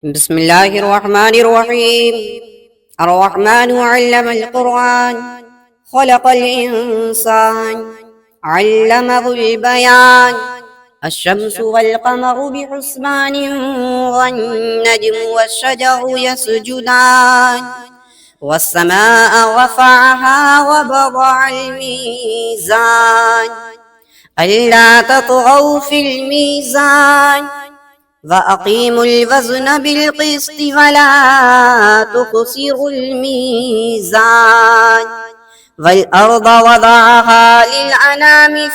بسم الله الرحمن الرحيم. الرحمن علم القرآن، خلق الإنسان، علمه البيان. الشمس والقمر بحسبان، والنجم والشجر يسجدان، والسماء رفعها ووضع الميزان ألا تطغوا في الميزان وأقيموا الوزن بالقسط ولا تخسروا الميزان. والأرض وضعها للأنام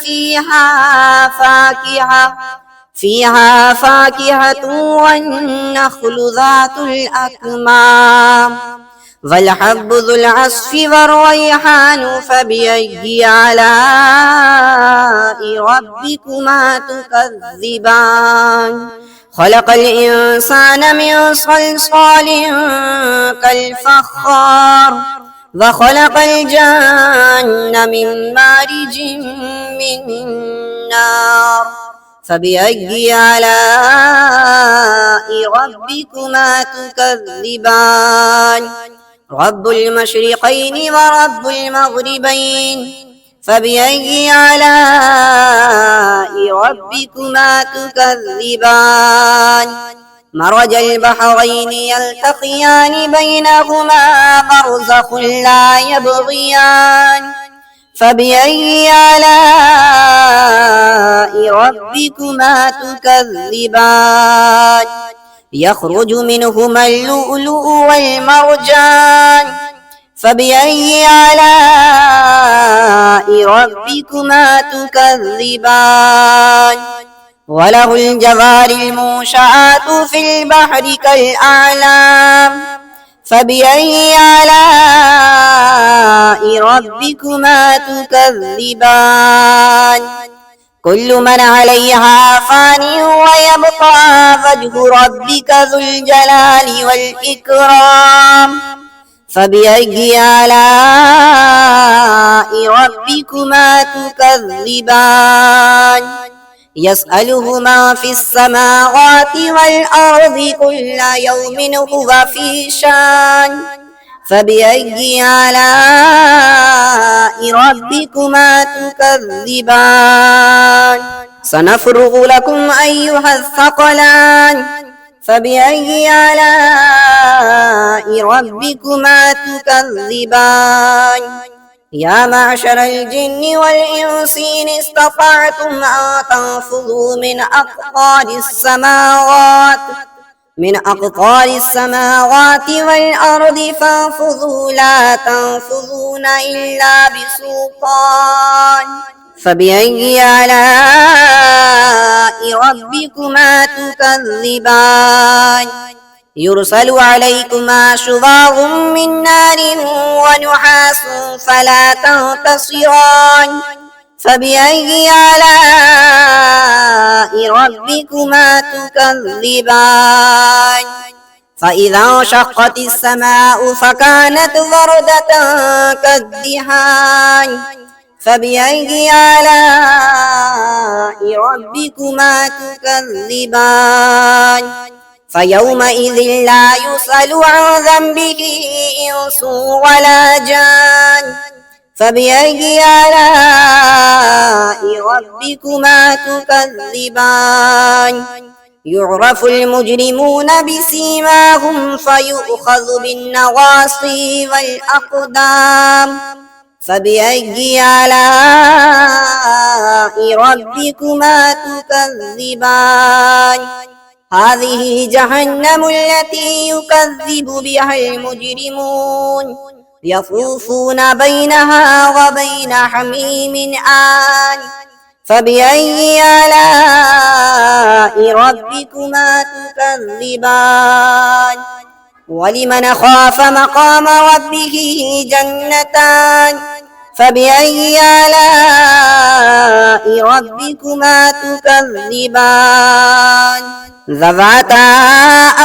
فيها فاكهة والنخل ذات الأكمام والحب ذو العصف والريحان. فبأي آلاء ربكما تكذبان؟ خلق الإنسان من صلصال كالفخار، وخلق الجن من مارج من نار. فبأي آلاء ربكما تكذبان؟ رب المشرقين ورب المغربين. فبأي آلاء ربكما تكذبان؟ مرج البحرين يلتقيان بينهما برزخ لا يبغيان. فبأي آلاء ربكما تكذبان؟ يخرج منهما اللؤلؤ والمرجان. فبأي آلاء ربكما تكذبان؟ وله الجوار المنشآت في البحر كالأعلام. فبأي آلاء ربكما تكذبان؟ كل من عليها فان ويبقى وجه ربك ذو الجلال والإكرام. فبأي آلاء ربكما تكذبان؟ يسأله ما في السماوات والأرض كل يوم هو في شان. فبأي آلاء ربكما تكذبان؟ سنفرغ لكم أيها الثقلان. فبأي آلاء ربكما تكذبان؟ يا معشر الجن والإنس إن استطعتم أن تنفذوا من أقطار السماوات والأرض فانفذوا لا تنفذون إلا بسلطان. فبأي آلاء ربكما تكذبان؟ يرسل عليكما شواظ من نار ونحاس فلا تنتصران. فبأي آلاء ربكما تكذبان؟ فإذا انشقت السماء فكانت وردة كالدهان. فبأي آلاء ربكما تكذبان؟ فيومئذ لا يسأل عن ذنبه إنس ولا جان. فبأي آلاء ربكما تكذبان؟ يعرف المجرمون بسيماهم فيؤخذ بالنواصي والأقدام. فبأي آلاء ربكما تكذبان؟ هذه جهنم التي يكذب بها المجرمون يطوفون بينها وبين حميم آن. فبأي آلاء ربكما تكذبان؟ ولمن خاف مقام ربه جنتان. فبأي آلاء ربكما تكذبان؟ ذواتا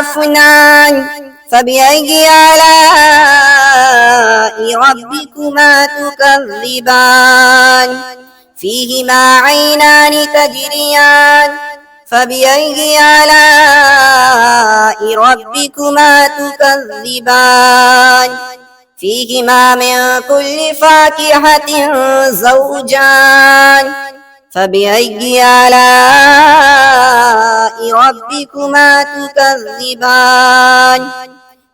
أفنان. فبأي آلاء ربكما تكذبان؟ فيهما عينان تجريان فبأي آلاء ربكما تكذبان فيهما من كل فاكهة زوجان فبأي آلاء ربكما تكذبان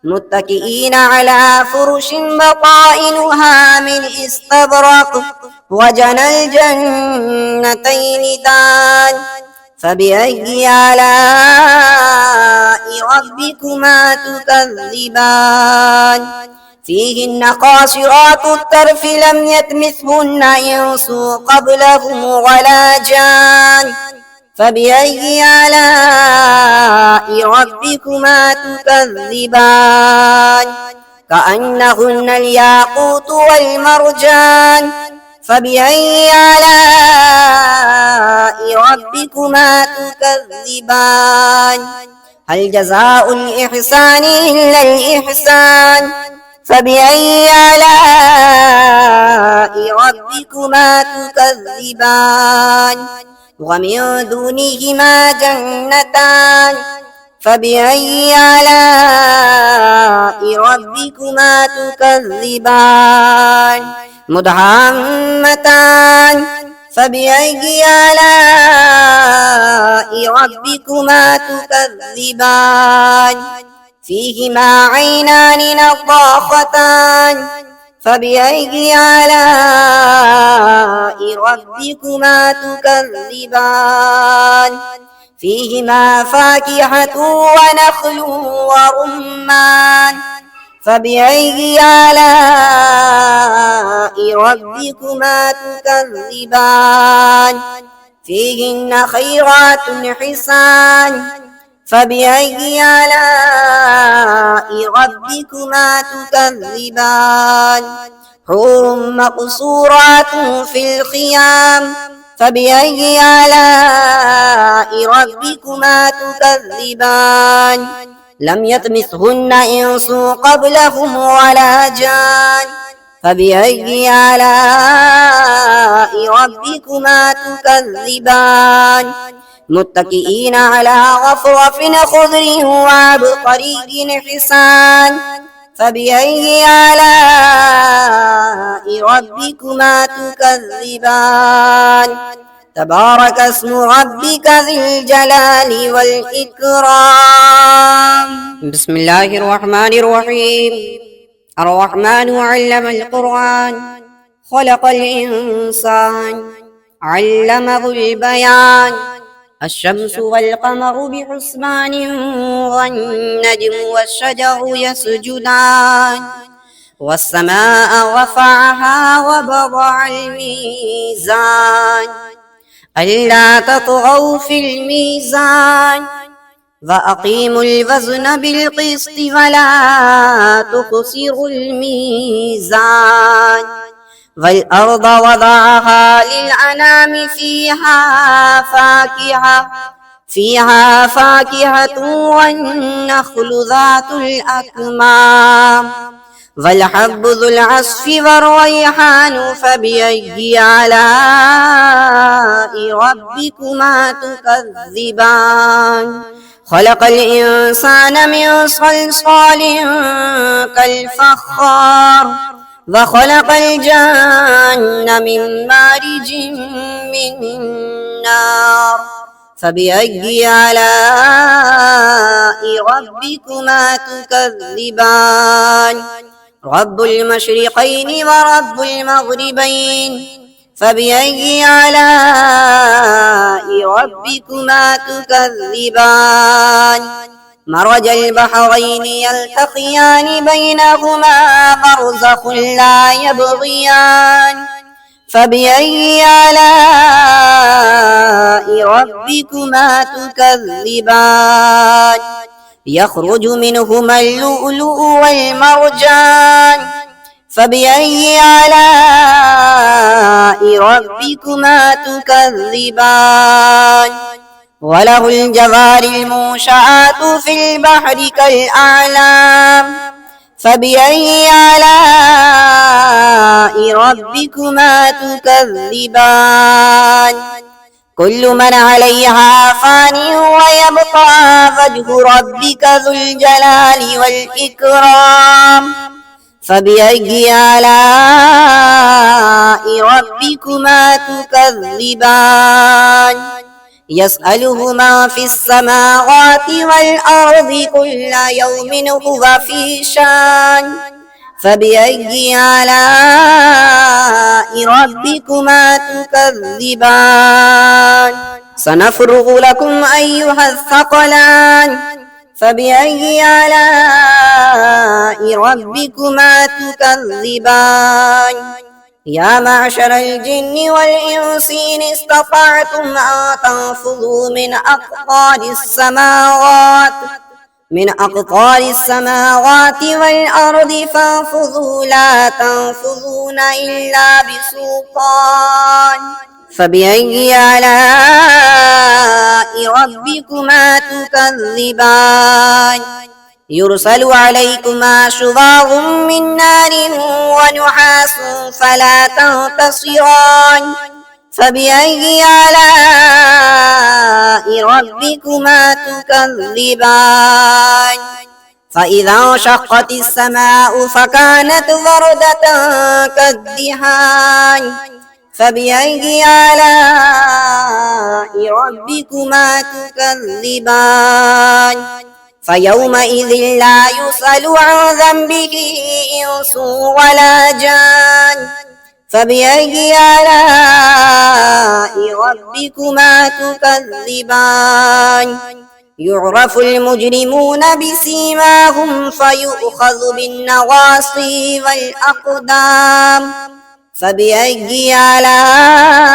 متكئين على فرش بطائنها من استبرق وجنى الجنتين دان فبأي آلاء ربكما تكذبان فيهن قاصرات الطرف لم يطمثهن إنس قبلهم ولا جان فبأي آلاء ربكما تكذبان كأنهن الياقوت والمرجان فبأي آلاء ربكما تكذبان هل جزاء الإحسان إلا الإحسان فبأي آلاء ربكما تكذبان ومن دونهما جنتان فبأي آلاء ربكما تكذبان مدهامتان فبأي آلاء ربكما تكذبان فيهما عينان نضاختان فبأي آلاء ربكما تكذبان فيهما فاكهة ونخل ورمان فبأي آلاء ربكما تكذبان فيهن خيرات حسان فبأي آلاء ربكما تكذبان حور مقصورات في الخيام فبأي آلاء ربكما تكذبان لم يطمثهن إنس قبلهم ولا جان فبأي آلاء ربكما تكذبان متكئين على غفرف خضر وعبقري حسان فبأي آلاء ربكما تكذبان تبارك اسم ربك ذي الجلال والإكرام بسم الله الرحمن الرحيم الرحمن علم القرآن خلق الإنسان علمه البيان الشمس والقمر بحسبان والنجم والشجر يسجدان والسماء رفعها ووضع الميزان ألا تطغوا في الميزان وأقيموا الوزن بالقسط ولا تخسروا الميزان والأرض وضعها للأنام فيها فاكهة والنخل ذات الأكمام والحب ذو العصف والريحان فبأي آلاء ربكما تكذبان خلق الإنسان من صلصال كالفخار وخلق الجن من مارج من نار فبأي آلاء ربكما تكذبان رب المشرقين ورب المغربين فبأي آلاء ربكما تكذبان مرج البحرين يلتقيان بينهما برزخ لا يبغيان فبأي آلاء ربكما تكذبان يخرج منهما اللؤلؤ والمرجان فبأي آلاء ربكما تكذبان وله الجوار المنشآت في البحر كالأعلام فبأي آلاء ربكما تكذبان كل من عليها فان ويبقى وجه ربك ذو الجلال والإكرام فبأي آلاء ربكما تكذبان يسأله ما في السماوات والأرض كل يوم هو في شان فبأي آلاء ربكما تكذبان سنفرغ لكم أيها الثقلان فبأي آلاء ربكما تكذبان يا معشر الجن والإنس إن استطعتم أن تنفذوا من أقطار السماوات والأرض فانفذوا لا تنفذون إلا بسلطان فبأي آلاء ربكما تكذبان يرسل عليكما شواظ من نار ونحاس فلا تنتصران فبأي آلاء ربكما تكذبان فإذا انشقت السماء فكانت وردة كالدهان فبأي آلاء ربكما تكذبان فيومئذ لا يسأل عن ذنبه إنس ولا جان فبأي آلاء ربكما تكذبان يعرف المجرمون بسيماهم فيؤخذ بالنواصي والأقدام فبأي آلاء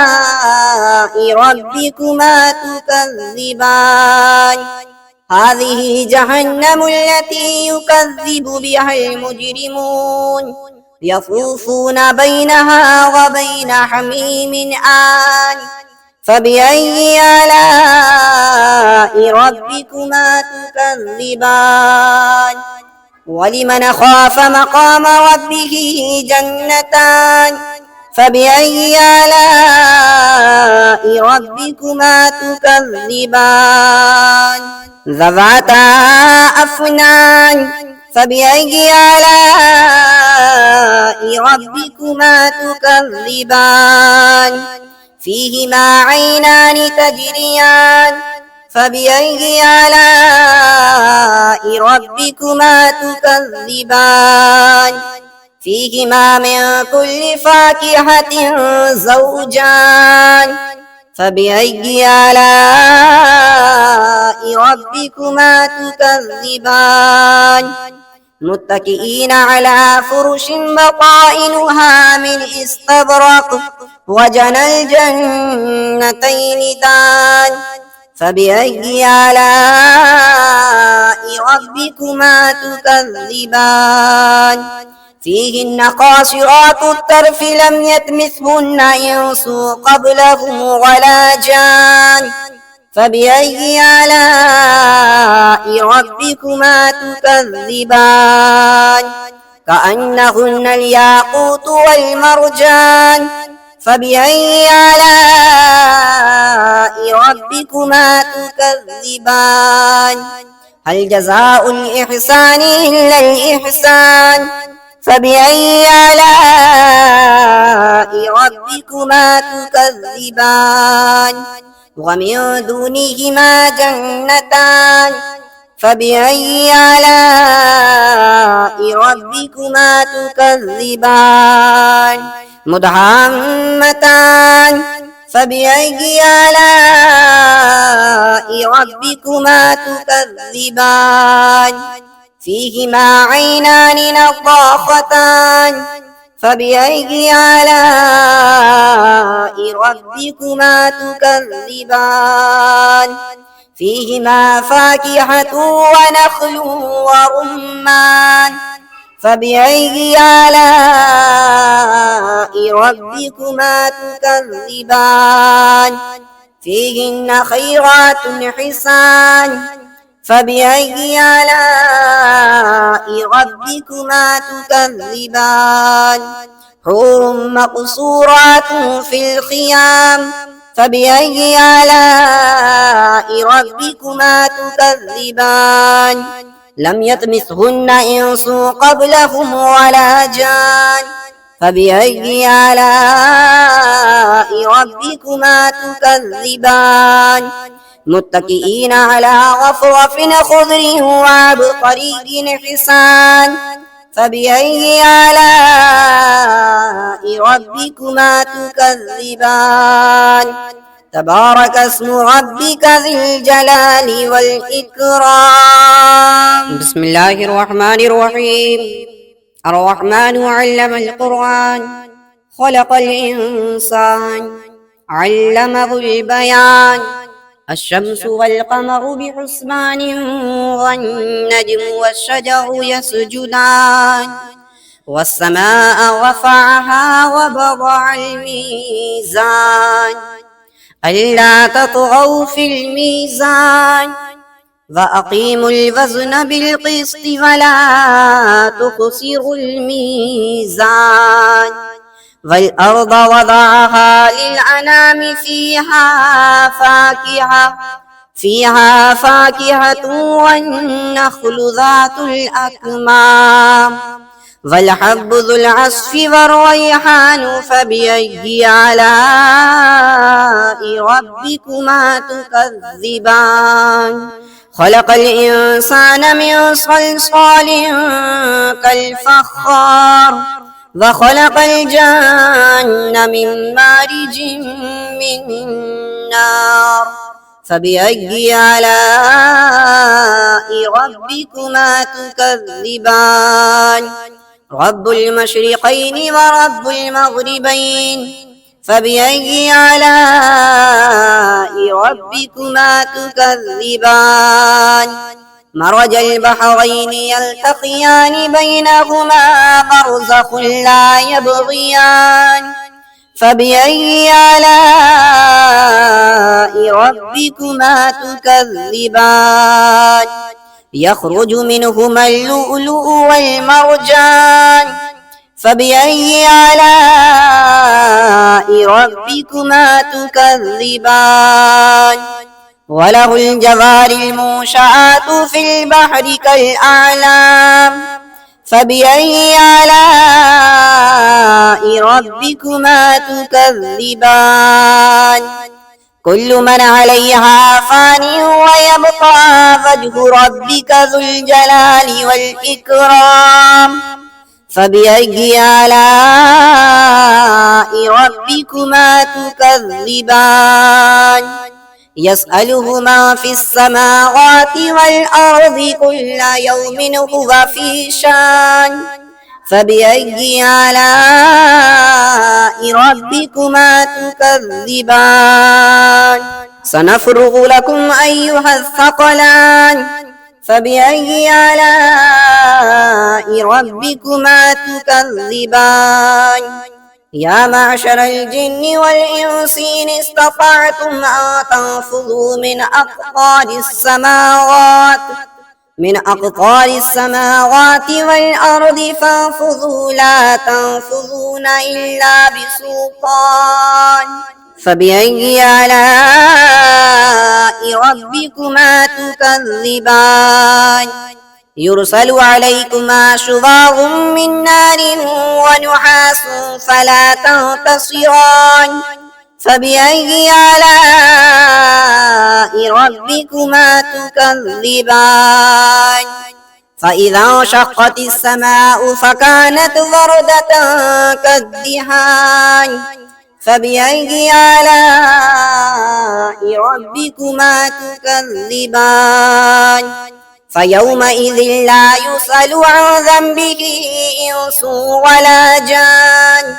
ربكما تكذبان هذه جهنم التي يكذب بها المجرمون يطوفون بينها وبين حميم آن فبأي آلاء ربكما تكذبان ولمن خاف مقام ربه جنتان فبأي آلاء ربكما تكذبان ذواتا أفنان فبأي آلاء ربكما تكذبان فيهما عينان تجريان فبأي آلاء ربكما تكذبان فيهما من كل فاكهة زوجان فبأي آلاء ربكما تكذبان متكئين على فرش بطائنها من استبرق وجنى الجنتين دان فبأي آلاء ربكما تكذبان فيهن قاصرات الطرف لم يطمثهن إنس قبلهم ولا جان فبأي آلاء ربكما تكذبان كأنهن الياقوت والمرجان فبأي آلاء ربكما تكذبان هل جزاء الإحسان إلا الإحسان فبأي آلاء ربكما تكذبان ومن دونهما جنتان فبأي آلاء ربكما تكذبان مدهامتان فبأي آلاء ربكما تكذبان فيهما عينان نضاختان فبأي آلاء ربكما تكذبان فيهما فاكهة ونخل ورمان فبأي آلاء ربكما تكذبان فيهن خيرات حسان فبأي آلاء ربكما تكذبان حور مقصورات في الخيام فبأي آلاء ربكما تكذبان لم يطمثهن إنس قبلهم ولا جان فبأي آلاء ربكما تكذبان متكئين على رفرف خضر وعبقري حسان فبأي آلاء ربكما تكذبان تبارك اسم ربك ذي الجلال والإكرام. بسم الله الرحمن الرحيم. الرحمن علم القرآن خلق الإنسان علمه البيان الشمس والقمر بحسبان والنجم والشجر يسجدان والسماء رفعها ووضع الميزان ألا تطغوا في الميزان وأقيموا الوزن بالقسط ولا تخسروا الميزان والأرض وضعها للأنام فيها فاكهة والنخل ذات الأكمام والحب ذو العصف والريحان فبأي آلاء ربكما تكذبان خلق الإنسان من صلصال كالفخار وخلق الجن من مارج من نار فبأي آلاء ربكما تكذبان رب المشرقين ورب المغربين فبأي آلاء ربكما تكذبان مرج البحرين يلتقيان بينهما برزخ لا يبغيان فبأي آلاء ربكما تكذبان يخرج منهما اللؤلؤ والمرجان فبأي آلاء ربكما تكذبان وله الجوار المنشآت في البحر كالأعلام فبأي آلاء ربكما تكذبان كل من عليها فان ويبقى وجه ربك ذو الجلال والإكرام فبأي آلاء ربكما تكذبان يسأله ما في السماوات والأرض كل يوم هو في شان فبأي آلاء ربكما تكذبان سنفرغ لكم أيها الثقلان فبأي آلاء ربكما تكذبان يا معشر الجن والإنس إن استطعتم أن تنفذوا من أقطار السماوات والأرض فانفذوا لا تنفذون إلا بسلطان فبأي آلاء ربكما تكذبان يرسل عليكما شواظ من نار ونحاس فلا تنتصران فبأي آلاء ربكما تكذبان فإذا انشقت السماء فكانت وردة كالدهان فبأي آلاء ربكما تكذبان فيومئذ لا يسأل عن ذنبه إنس ولا جان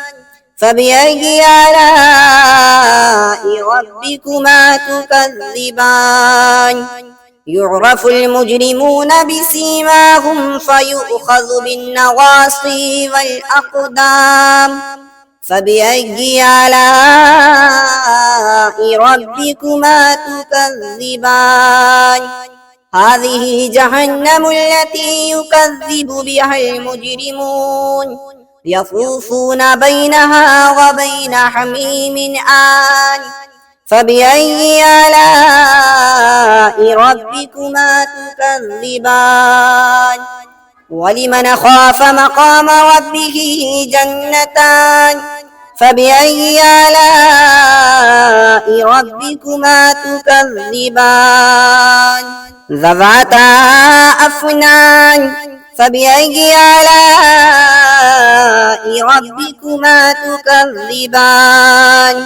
فبأي آلاء ربكما تكذبان يعرف المجرمون بسيماهم فيؤخذ بالنواصي والأقدام فبأي آلاء ربكما تكذبان هذه جهنم التي يكذب بها المجرمون يطوفون بينها وبين حميم آن فبأي آلاء ربكما تكذبان ولمن خاف مقام ربه جنتان فبأي آلاء ربكما تكذبان ذواتا أفنان فبأي آلاء ربكما تكذبان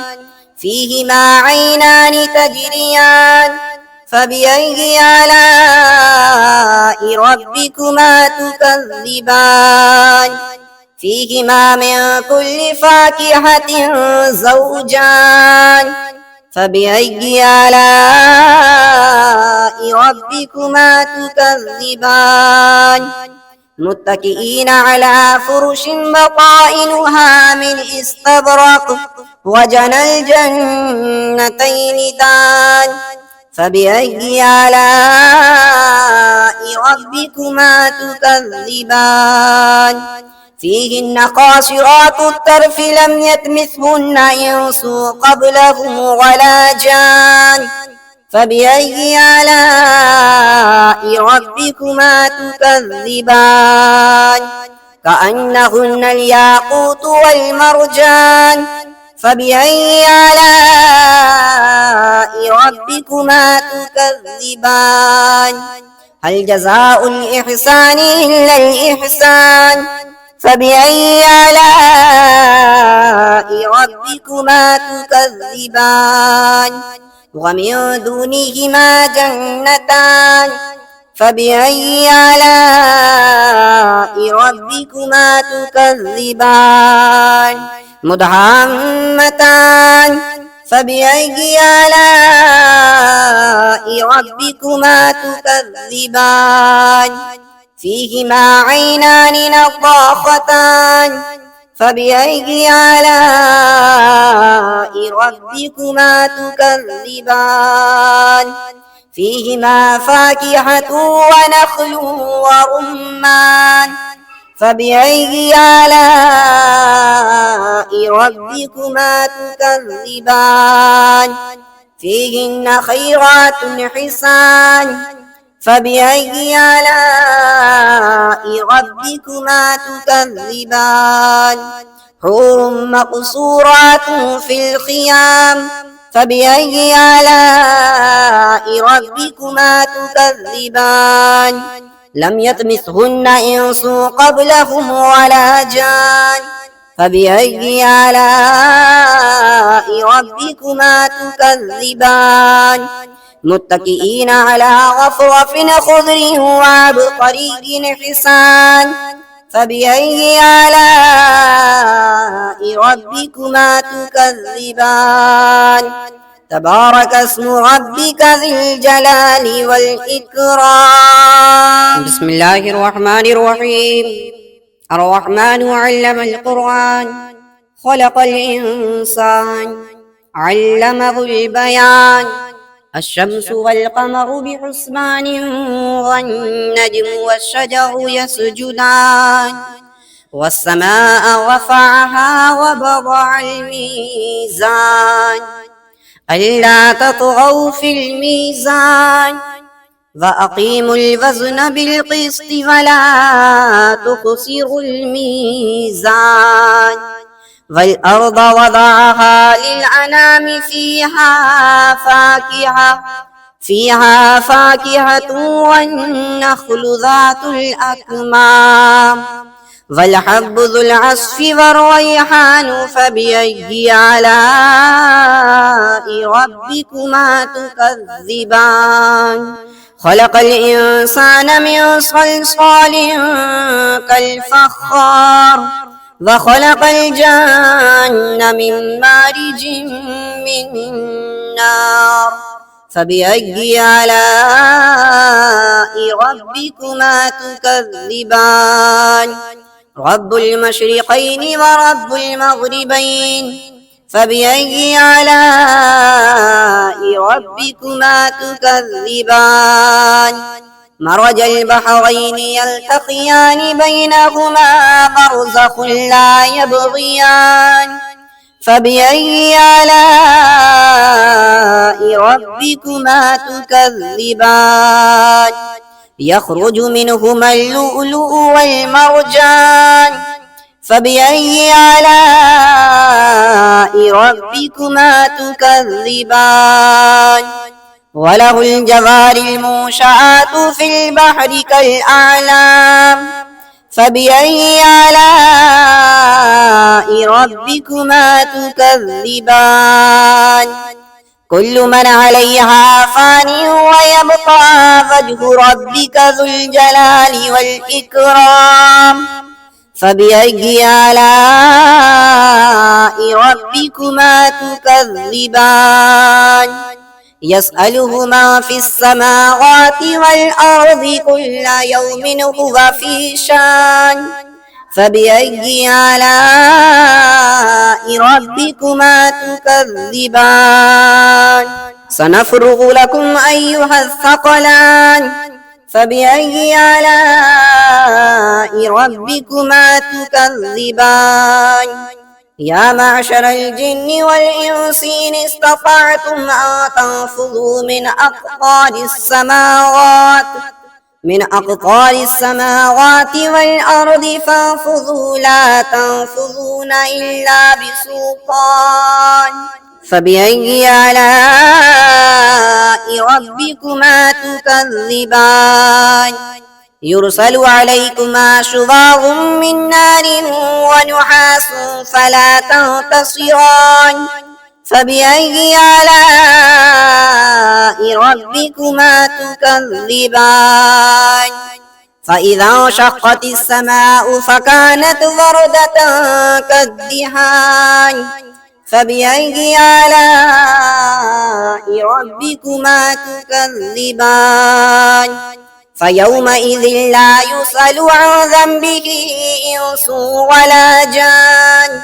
فيهما عينان تجريان فبأي آلاء ربكما تكذبان فيهما من كل فاكهة زوجان فبأي آلاء ربكما تكذبان متكئين على فرش بطائنها من استبرق وجنى الجنتين دان فبأي آلاء ربكما تكذبان فيهن قاصرات الطرف لم يطمثهن إنس قبلهم ولا جان فبأي آلاء ربكما تكذبان كأنهن الياقوت والمرجان فبأي آلاء ربكما تكذبان هل جزاء الإحسان إلا الإحسان فبأي آلاء ربكما تكذبان ومن دونهما جنتان فبأي آلاء ربكما تكذبان مدهامتان فبأي آلاء ربكما تكذبان فيهما عينان نضاختان فبأي آلاء ربكما تكذبان فيهما فاكهة ونخل ورمان فبأي آلاء ربكما تكذبان فيهن خيرات حسان فبأي آلاء ربكما تكذبان حور مقصورات في الخيام فبأي آلاء ربكما تكذبان لم يطمثهن إنس قبلهم ولا جان فبأي آلاء ربكما تكذبان متكئين على غفرف خضر وعبقري حسان فبأي آلاء ربكما تكذبان تبارك اسم ربك ذي الجلال والإكرام بسم الله الرحمن الرحيم الرحمن علم القرآن خلق الإنسان علمه البيان الشمس والقمر بحسبان والنجم والشجر يسجدان والسماء رفعها ووضع الميزان ألا تطغوا في الميزان وأقيموا الوزن بالقسط ولا تخسروا الميزان والأرض وضعها للأنام فيها فاكهة والنخل ذات الأكمام والحب ذو العصف والريحان فبأي آلاء ربكما تكذبان خلق الإنسان من صلصال كالفخار وخلق الجن من مارج من نار فبأي آلاء ربكما تكذبان رب المشرقين ورب المغربين فبأي آلاء ربكما تكذبان مرج البحرين يلتقيان بينهما برزخ لا يبغيان فبأي آلاء ربكما تكذبان يخرج منهما اللؤلؤ والمرجان فبأي آلاء ربكما تكذبان وله الجوار المنشآت في البحر كالأعلام فبأي آلاء ربكما تكذبان كل من عليها فان ويبقى وجه ربك ذو الجلال والإكرام فبأي آلاء ربكما تكذبان يسأله ما في السماوات والأرض كل يوم هو في شان فبأي آلاء ربكما تكذبان سنفرغ لكم أيها الثقلان فبأي آلاء ربكما تكذبان يا معشر الجن والإنس إن استطعتم أن تنفذوا من أقطار السماوات والأرض فانفذوا لا تنفذون إلا بسلطان فبأي آلاء ربكما تكذبان يرسل عليكما شواظ من نار ونحاس فلا تنتصران فبأي آلاء ربكما تكذبان فإذا انشقت السماء فكانت وردة كالدهان فبأي آلاء ربكما تكذبان فيومئذ لا يسأل عن ذنبه إنس ولا جان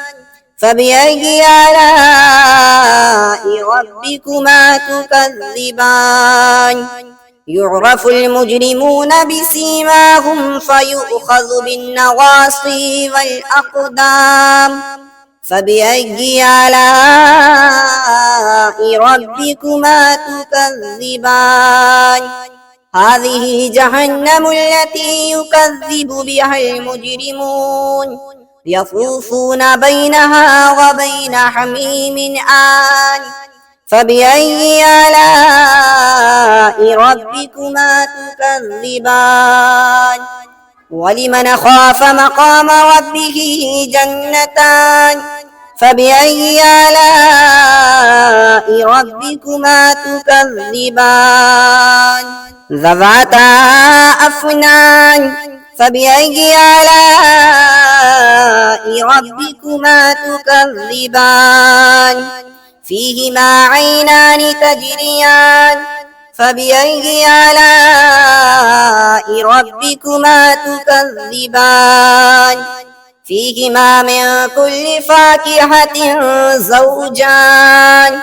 فبأي آلاء ربكما تكذبان يعرف المجرمون بسيماهم فيؤخذ بالنواصي والأقدام فبأي آلاء ربكما تكذبان هذه جهنم التي يكذب بها المجرمون يطوفون بينها وبين حميم آن فبأي آلاء ربكما تكذبان ولمن خاف مقام ربه جنتان فبأي آلاء ربكما تكذبان ذواتا أفنان فبأي آلاء ربكما تكذبان فيهما عينان تجريان فبأي آلاء ربكما تكذبان فيهما من كل فاكهة زوجان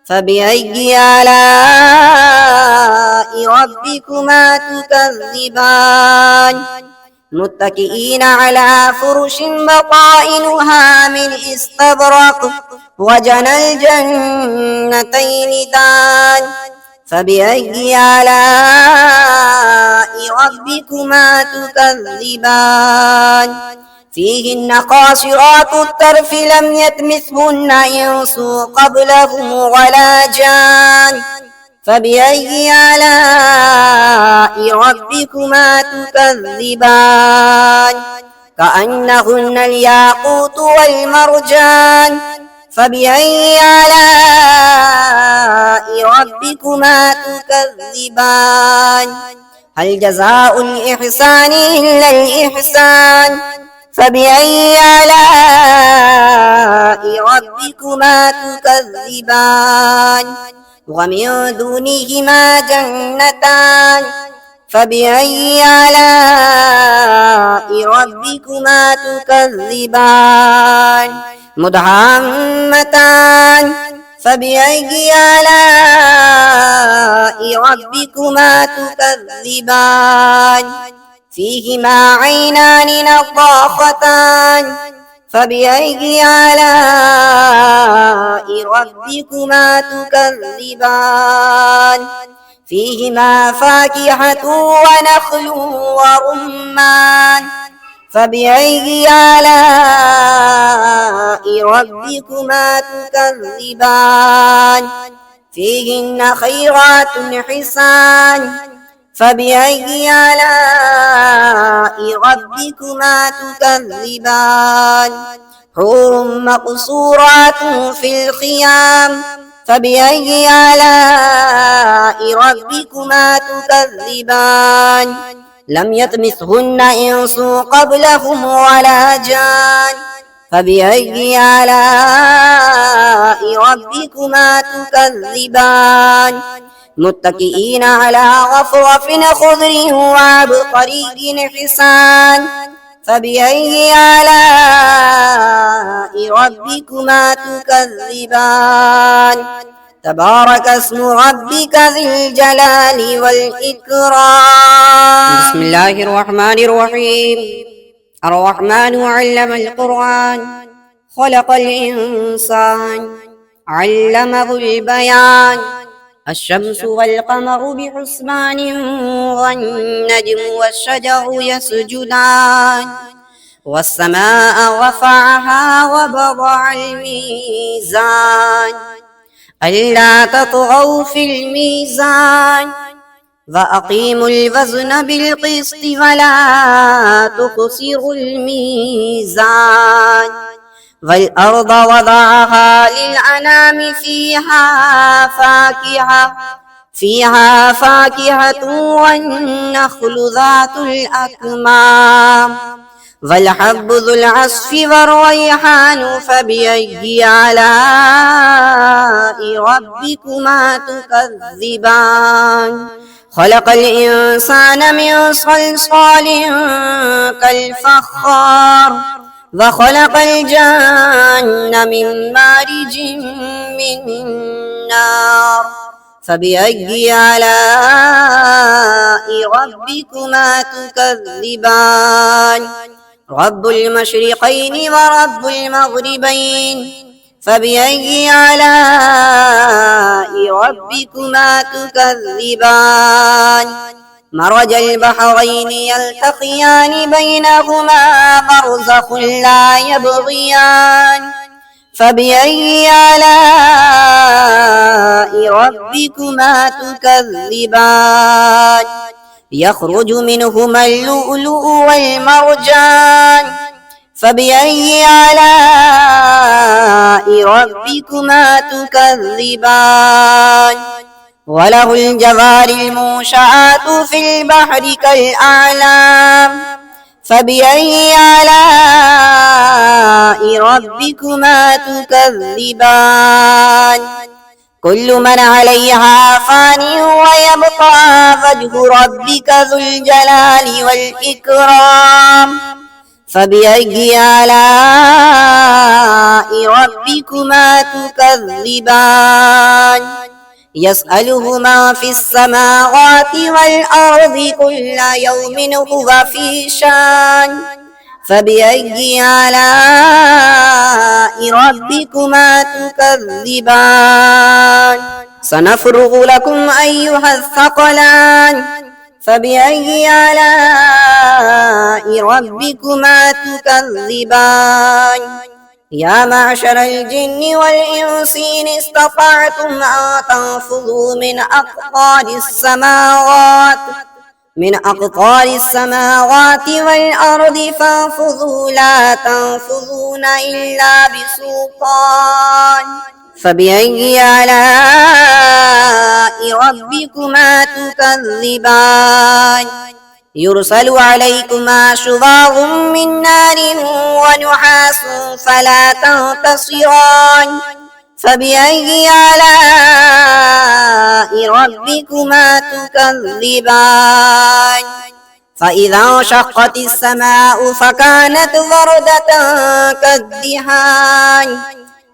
فبأي آلاء ربكما تكذبان متكئين على فرش بطائنها من استبرق وجنى الجنتين دان فبأي آلاء ربكما تكذبان فيهن قاصرات الطرف لم يطمثهن إنس قبلهم ولا جان فبأي آلاء ربكما تكذبان كأنهن الياقوت والمرجان فبأي آلاء ربكما تكذبان هل جزاء الإحسان إلا الإحسان فبأي آلاء ربكما تكذبان ومن دونهما جنتان فبأي آلاء ربكما تكذبان مدهامتان فبأي آلاء ربكما تكذبان فيهما عينان نضاختان فبأي آلاء ربكما تكذبان فيهما فاكهة ونخل ورمان فبأي آلاء ربكما تكذبان فيهن خيرات حسان فبأي آلاء ربكما تكذبان حور مقصورات في الخيام فبأي آلاء ربكما تكذبان لم يطمثهن إنس قبلهم ولا جان فبأي آلاء ربكما تكذبان متكئين على غفرف خضر وعبقري حسان فبأي آلاء ربكما تكذبان تبارك اسم ربك ذي الجلال والإكرام بسم الله الرحمن الرحيم الرحمن علم القرآن خلق الإنسان علمه البيان الشمس والقمر بحسبان والنجم والشجر يسجدان والسماء رفعها ووضع الميزان ألا تطغوا في الميزان وأقيموا الوزن بالقسط ولا تخسروا الميزان والأرض وضعها للأنام فيها فاكهة والنخل ذات الأكمام والحب ذو العصف والريحان فبأي آلاء ربكما تكذبان خلق الإنسان من صلصال كالفخار وخلق الجن من مارج من نار فبأي آلاء ربكما تكذبان رب المشرقين ورب المغربين فبأي آلاء ربكما تكذبان مرج البحرين يلتقيان بينهما برزخ لا يبغيان فبأي آلاء ربكما تكذبان يخرج منهما اللؤلؤ والمرجان فبأي آلاء ربكما تكذبان وله الجوار المنشآت في البحر كالأعلام فبأي آلاء ربكما تكذبان كل من عليها فان ويبقى وجه ربك ذو الجلال والإكرام فبأي آلاء ربكما تكذبان يسأله ما في السماوات والأرض كل يوم هو في شان فبأي آلاء ربكما تكذبان سنفرغ لكم أيها الثقلان فبأي آلاء ربكما تكذبان يا معشر الجن والإنس إن استطعتم أن تنفذوا من أقطار السماوات والأرض فانفذوا لا تنفذون إلا بسلطان فبأي آلاء ربكما تكذبان يرسل عليكما شواظ من نار ونحاس فلا تنتصران فبأي آلاء ربكما تكذبان فإذا انشقت السماء فكانت وردة كالدهان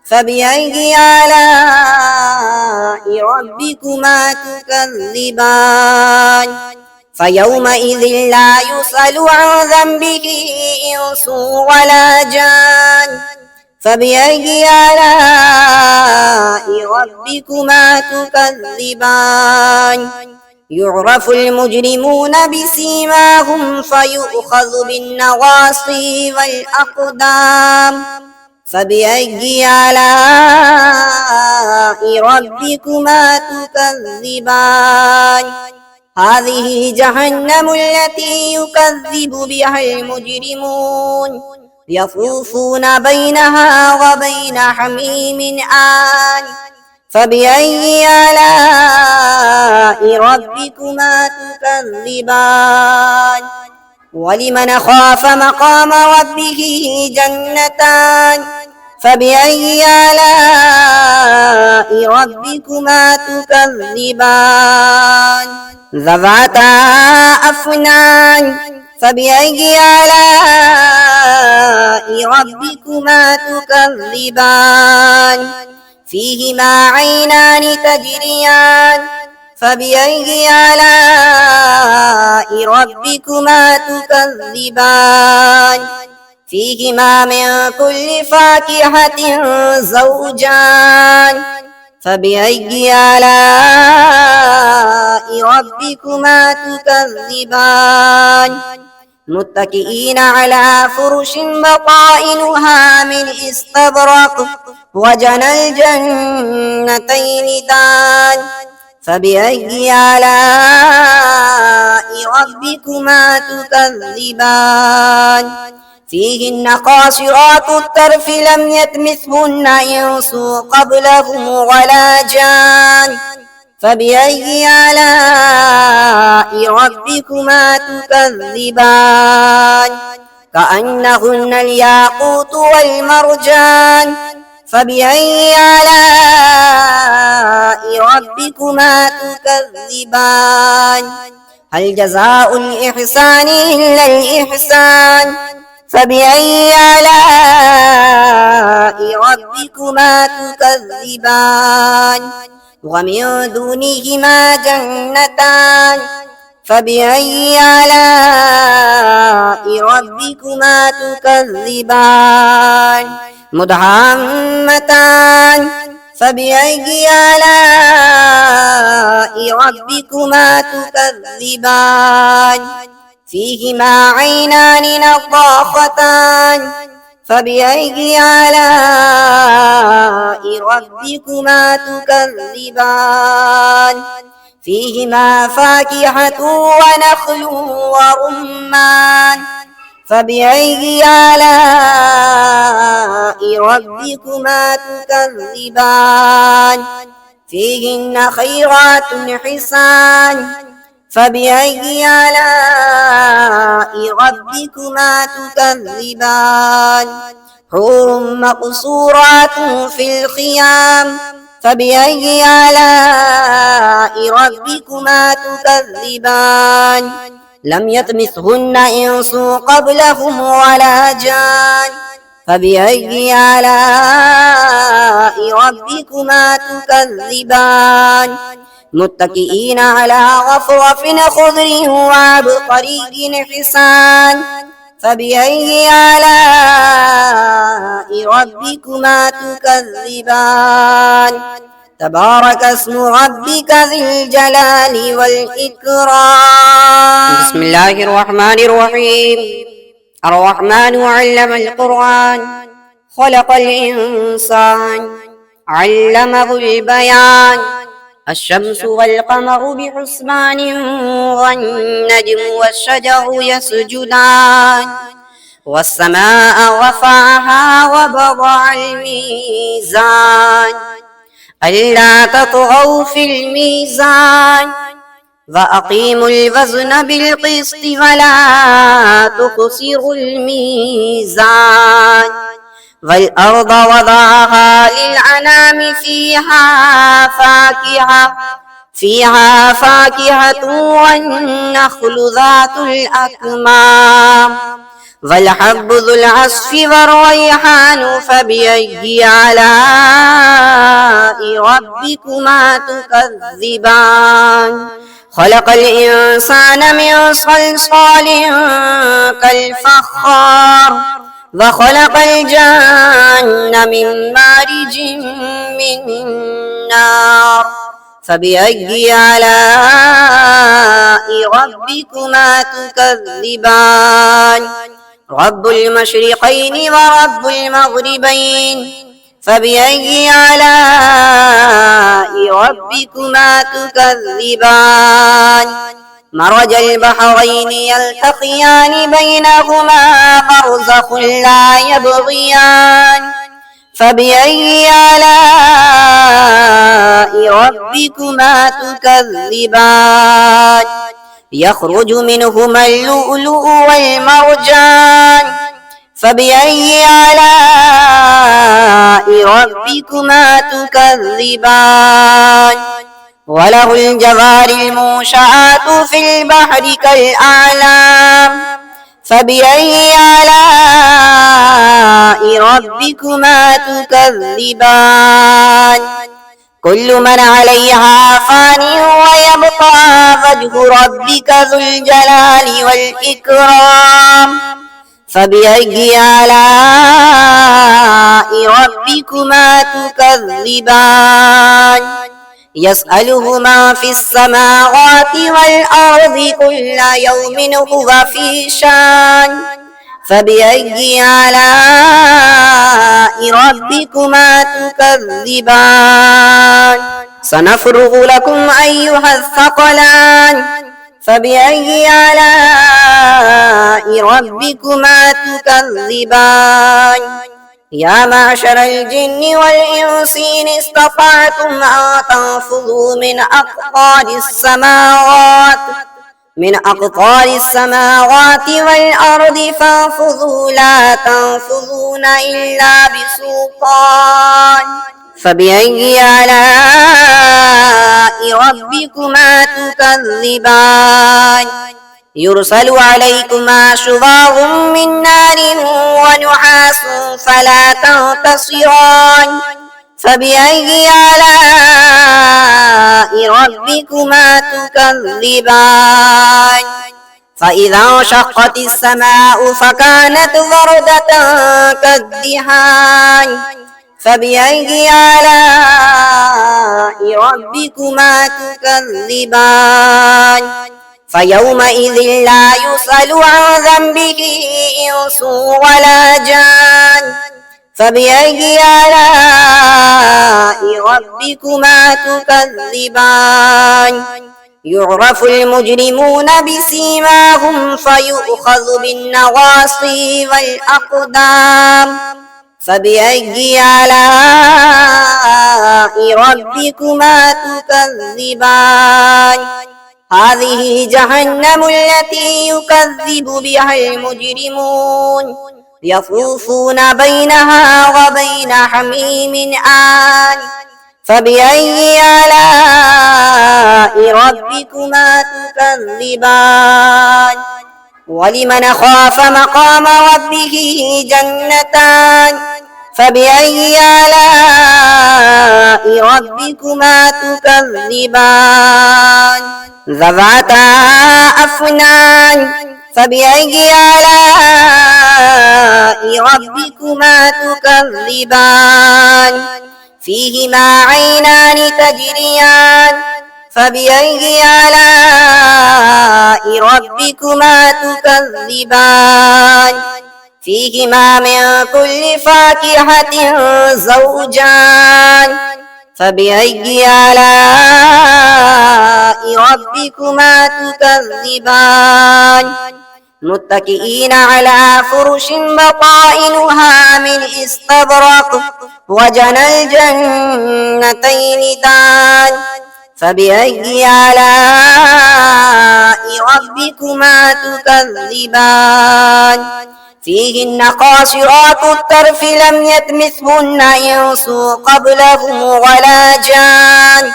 فبأي آلاء ربكما تكذبان فيومئذ لا يسأل عن ذنبه إنس إنس ولا جان فبأي آلاء ربكما تكذبان يعرف المجرمون بسيماهم فيؤخذ بالنواصي والأقدام فبأي آلاء ربكما تكذبان هذه جهنم التي يكذب بها المجرمون يطوفون بينها وبين حميم آن فبأي آلاء ربكما تكذبان ولمن خاف مقام ربه جنتان فبأي آلاء ربكما تكذبان ذواتا أفنان فبأي آلاء ربكما تكذبان فيهما عينان تجريان فبأي آلاء ربكما تكذبان فيهما من كل فاكهة زوجان فبأي آلاء ربكما تكذبان متكئين على فرش بطائنها من استبرق وجنى الجنتين دان فبأي آلاء ربكما تكذبان فيهن قاصرات الطرف لم يطمثهن إنس قبلهم ولا جان فبأي آلاء ربكما تكذبان كأنهن الياقوت والمرجان فبأي آلاء ربكما تكذبان هل جزاء الإحسان إلا الإحسان فبأي آلاء ربكما تكذبان ومن دونهما جنتان فبأي آلاء ربكما تكذبان مدهامتان فبأي آلاء ربكما تكذبان فيهما عينان نضاختان فبأي آلاء ربكما تكذبان فيهما فاكهة ونخل ورمان فبأي آلاء ربكما تكذبان فيهن خيرات حسان فبأي آلاء ربكما تكذبان حور مقصورات في الخيام فبأي آلاء ربكما تكذبان لم يطمثهن إنس قبلهم ولا جان فبأي آلاء ربكما تكذبان متكئين على غفرف خضر وعبقري حسان فبأي آلاء ربكما تكذبان تبارك اسم ربك ذي الجلال والإكرام بسم الله الرحمن الرحيم الرحمن علم القرآن خلق الإنسان علمه البيان الشمس والقمر بحسبان والنجم والشجر يسجدان والسماء رفعها ووضع الميزان ألا تطغوا في الميزان وأقيموا الوزن بالقسط ولا تخسروا الميزان والأرض وضعها للأنام فيها فاكهة والنخل ذات الأكمام والحب ذو العصف والريحان فبأي آلاء ربكما تكذبان خلق الإنسان من صلصال كالفخار وخلق الجن من مارج من نار فبأي آلاء ربكما تكذبان رب المشرقين ورب المغربين فبأي آلاء ربكما تكذبان مرج البحرين يلتقيان بينهما برزخ لا يبغيان فبأي آلاء ربكما تكذبان يخرج منهما اللؤلؤ والمرجان فبأي آلاء ربكما تكذبان وله الجوار المنشآت في البحر كالأعلام فبأي آلاء ربكما تكذبان كل من عليها فان ويبقى وجه ربك ذو الجلال والإكرام فبأي آلاء ربكما تكذبان يسأله ما في السماوات والأرض كل يوم هو في شان فبأي آلاء ربكما تكذبان سنفرغ لكم أيها الثقلان فبأي آلاء ربكما تكذبان يا معشر الجن والإنس إن استطعتم أن تنفذوا من أقطار السماوات والأرض فانفذوا لا تنفذون إلا بسلطان فبأي آلاء ربكما تكذبان يرسل عليكما شواظ من نار ونحاس فلا تنتصران فبأي آلاء ربكما تكذبان فإذا انشقت السماء فكانت وردة كالدهان فبأي آلاء ربكما تكذبان فيومئذ لا يسأل عن ذنبه إنس ولا جان فبأي آلاء ربكما تكذبان يعرف المجرمون بسيماهم فيؤخذ بالنواصي والأقدام فبأي آلاء ربكما تكذبان هذه جهنم التي يكذب بها المجرمون يطوفون بينها وبين حميم آن فبأي آلاء ربكما تكذبان ولمن خاف مقام ربه جنتان فبأي آلاء ربكما تكذبان ذواتا أفنان فبأي آلاء ربكما تكذبان فيهما عينان تجريان فبأي آلاء ربكما تكذبان فيهما من كل فاكهة زوجان فبأي آلاء ربكما تكذبان متكئين على فرش بطائنها من استبرق وجنى الجنتين دان فبأي آلاء ربكما تكذبان فيهن قاصرات الطرف لم يطمثهن إنس قبلهم ولا جان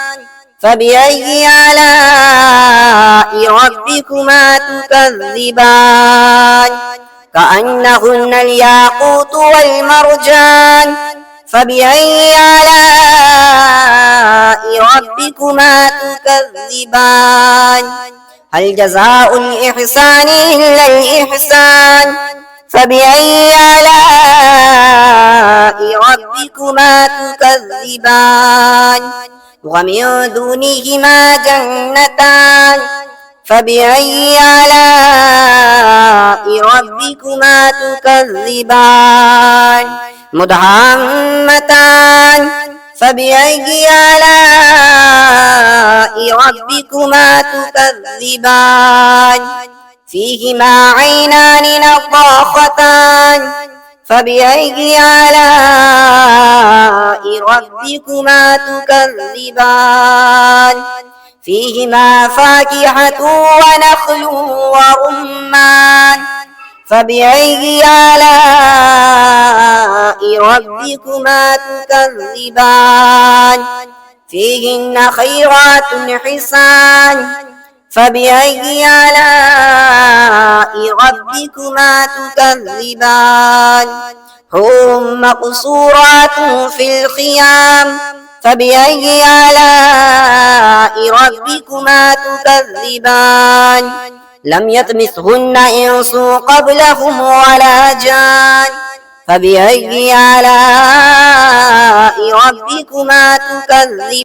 فبأي آلاء ربكما تكذبان كأنهن الياقوت والمرجان فبأي آلاء ربكما تكذبان هل جزاء الإحسان إلا الإحسان فبأي آلاء ربكما تكذبان ومن دونهما جنتان فبأي آلاء ربكما تكذبان مدهامتان فبأي آلاء ربكما تكذبان فيهما عينان نضاختان فبأي آلاء ربكما تكذبان فيهما فاكهة ونخل ورمان فبأي آلاء ربكما تكذبان فيهن خيرات حسان فبأي آلاء ربكما تكذبان حور مقصورات في الخيام فبأي آلاء ربكما تكذبان لم يطمثهن إنس قبلهم ولا جان فبأي آلاء ربكما تكذبان